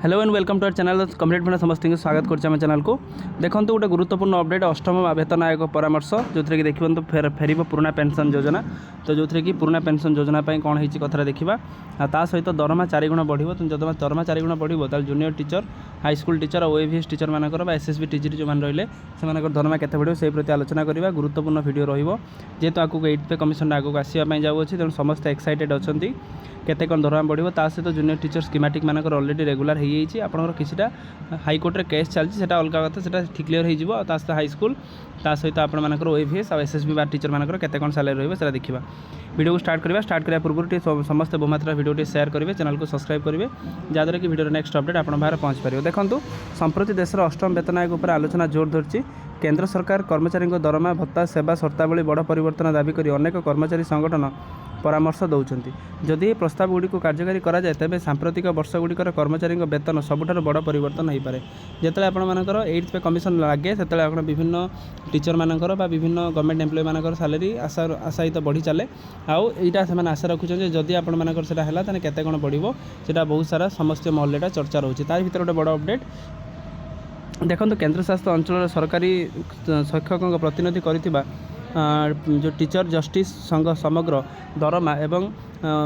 Hello and welcome to our channel complete मैंने समस्त स्वागत कर चैनल को देखो गोटे गुरुत्वपूर्ण अपडेट अष्टम वेतन आयोग परामर्श जो कि देखिए तो फेर पुराना पेंशन योजना तो जो कि पुराना पेंशन योजना कौन होती कथा देखा ता सहित दरमा 4 गुण बढ़ तो जब दरमा 4 गुण बढ़ जूनियर टीचर हाईस्कूल टीचर और ओएवीएस टीचर मानकर एसएसबी टीचर जो मैंने रही से दरमा केते बढ़ से प्रति आलोचना करवा गुरुत्वपूर्ण वीडियो जेहेतु आगे 8th पे कमिशन आगे आसवाई जाऊँगी तेणु समस्त एक्साइटेड अच्छा केते कौन दरमा बढ़ो ता सहित जूनियर टीचर स्कीमेटिक मानकर ऑलरेडी रेगुलर हो जाइए आपंकर किसीटा हाईकोर्ट रे केस चलती अलग कथा से ठीक क्लीयर हो हाईस्कूल ता सहित आपर ओएवीएस और एसएसबी बार टीचर मानकर केते कौन सैलरी रहा देखा वीडियो को स्टार्ट करने पूर्व समस्त बहुमात्रा वीडियो शेयर करेंगे चैनल को सब्सक्राइब करेंगे जहाँद्वारा कि वीडियो नेक्स्ट अपडेट आप बाहर पहुँच पारे देखो संप्रति देशर अष्टम वेतन आयोग पर आलोचना जोर धरती केंद्र सरकार कर्मचारी दरमा भत्ता सेवा शर्तावली बड़ परिवर्तन दाबी कर अनेक कर्मचारी संगठन परामर्श दौरान जदि प्रस्ताव गुड़ी कार्यकारी कराए तेज सांप्रतिक वर्ष गुड़िकर कर्मचारी वेतन सबुठ बड़ परिवर्तन हो पाए जिते आपर 8th पे कमिशन लगे से विभिन्न टीचर मानकर विभिन्न गवर्नमेंट एम्प्लॉय मानकर सैलरी आशायित बढ़ी चले आउ यहाँ से आशा रखुच्च जदि आपर से है केते कौन बढ़ो से बहुत सारा समस्त महल चर्चा रोचे तार भर गोटे बड़ अपडेट देखो केंद्र शासित अंचल सरकारी शिक्षकों प्रतिनिधि कर जो टीचर जस्टिस संघ समग्र दरमा एवं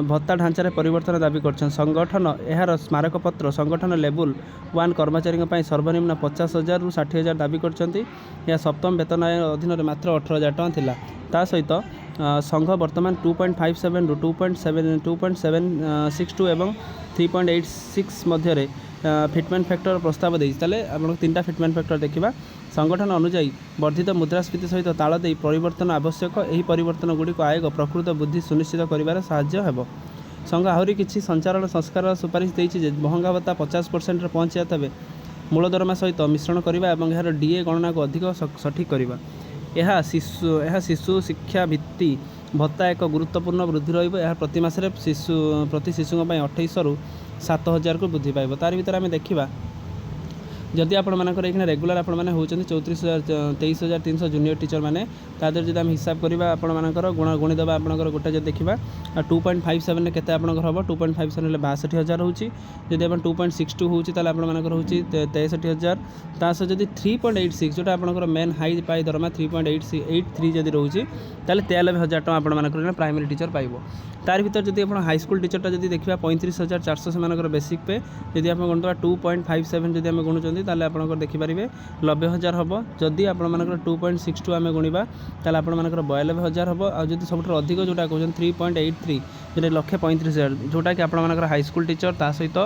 भत्ता ढांचार परिवर्तन दाबी कर संगठन यार स्मारकपत्र संगठन लेवल 1 कर्मचारी सर्वनिम्न 50,000 रु 60,000 दाबी कर सप्तम वेतन आयोग अधीन मात्र 18,000 टଙ୍କା थिला ता सहित संघ वर्तमान 2.57 रु 2.762 एवं 3.86 मध्य फिटमेंट फैक्टर प्रस्ताव देते आप 3टा फिटमेंट फैक्टर देखा संगठन अनुजाई वर्धित मुद्रास्फीति सहित ताल दे परिवर्तन आवश्यक यही परिवर्तन गुड़िक आयोग प्रकृत बुद्धि सुनिश्चित कर साहाय्य हेब संघ आहरी किसी संचालन संस्कार सुपारिश देती महंगा भत्ता 50% पहुँचा तेज मूल दरमा सहित मिश्रण करने और यार डीए गणना को अधिक सठिक करवा यह शिशु शिक्षा भित्ति भत्ता एक गुरुत्वपूर्ण वृद्धि रहा प्रति मासरे प्रति शिशु 2800 रु 7,000 को वृद्धि पाइब तार भर आम देखा जदि आपर ये रेगुलर आप 23,300 जूनियर टीचर मैंने तादर जब आम हिसाब करवा आपर गुणीदेव आपंकर गोटे जब देखा 2.57 के हम 2.57 62,000 होची जदि 2.62 होची ताले आपर होची 63,000 तासह जदि 3.86 जोटा आपर मेन हाई पाई दरमा 3.83 जदि रोचे ताले 93,000 टଙ୍କା आपर प्राइमरी टीचर पाइब तार भर जब आप हाईस्कूल टीचरटा जब देखा 35,400 से बेसिक पे जब आप गणुवा 2.57 जब आम गुणुंट ताले आप देखिपारे 90,000 हम जदि आप 2.62 आम गुणवा ताले आप 92,000 हम आदि सब अधिक जोटा कहते 3.83 जो 1,35,000 जोटा कि आप हाईस्कूल टीचर ता सहित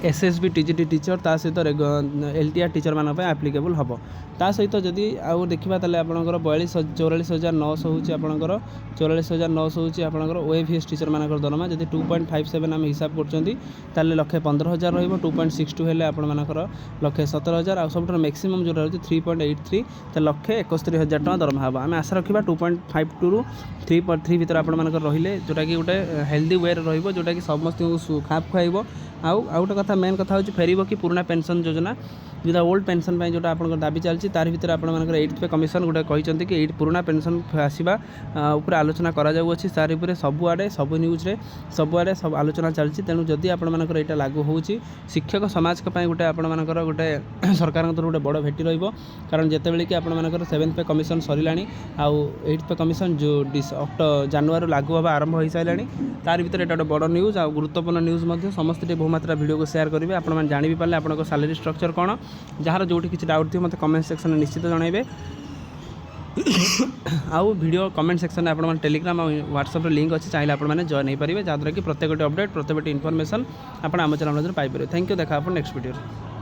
एसएसबी टीजीटी टीचर ता सहित एलटीआर टीचर मानक एप्लिकेबल हम ता सहित जदि आउ देखा ताले आपंकर 44,900 होची आपंकर 44,900 होची आपंकर ओएवीएस टीचर मानकर दरमा जदि 2.57 आम हिसाब करछंती ताले 1,15,000 रहिबो 2.62 हेले आपण मानकर 1,17,000 आ सब मैक्सिमम जो रहउची 3.83 त 1,71,000 टଙ୍କା दरमा हबा आम आशा रखिबा 2.52 रु 3.3 भीतर आपण मानकर रहिले जोटा कि गोटे हेल्दी वे रहिबो जोटा कि समस्त खाप खुआइबो आउ गोटे कथा मेन कथा हूँ फेरब कि पुराना पेंशन योजना जोटा ओल्ड पेंशन जोटा आप दाबी चलती तार भर आप 8th पे कमिशन गोटे कहते कि पुराना पेंशन आसवा उपर आलोचना कराऊँगी तार पर सबुआड़े सब न्यूज़ सबुआड़े सब आलोचना चलती तेणु जदि आपर यहाँ लागू हो शिक्षक समाज गोटे आपर गोटे सरकार तरफ गोटे बड़ भेटी कारण जितेबाला कि आपर 7th पे कमिशन सरला आउ 8th पे कमिशन जो जानुआरी लागू हाँ आरंभ हो सारे तार भर यहाँ गोटे बड़ न्यूज़ आ गुरुत्वपूर्ण न्यूज़ समस्त बहुमात्रा वीडियो को शेयर करेंगे आप जानी भी पारे आपको सैलरी स्ट्रक्चर कौन जार जो किसी डाउट थी मतलब कमेंट सेक्शन में निश्चित जनइबे आउ वीडियो कमेंट सेक्शन में आप टेलीग्राम और व्हाट्सएप लिंक अच्छी चाहिए आपने जॉइन हो पारे जहाँद्वारा कि प्रत्येक अपडेट प्रत्येक इनफॉरमेशन आप आम चैनल पाइपर थैंक यू देखा आप नेक्स्ट वीडियो।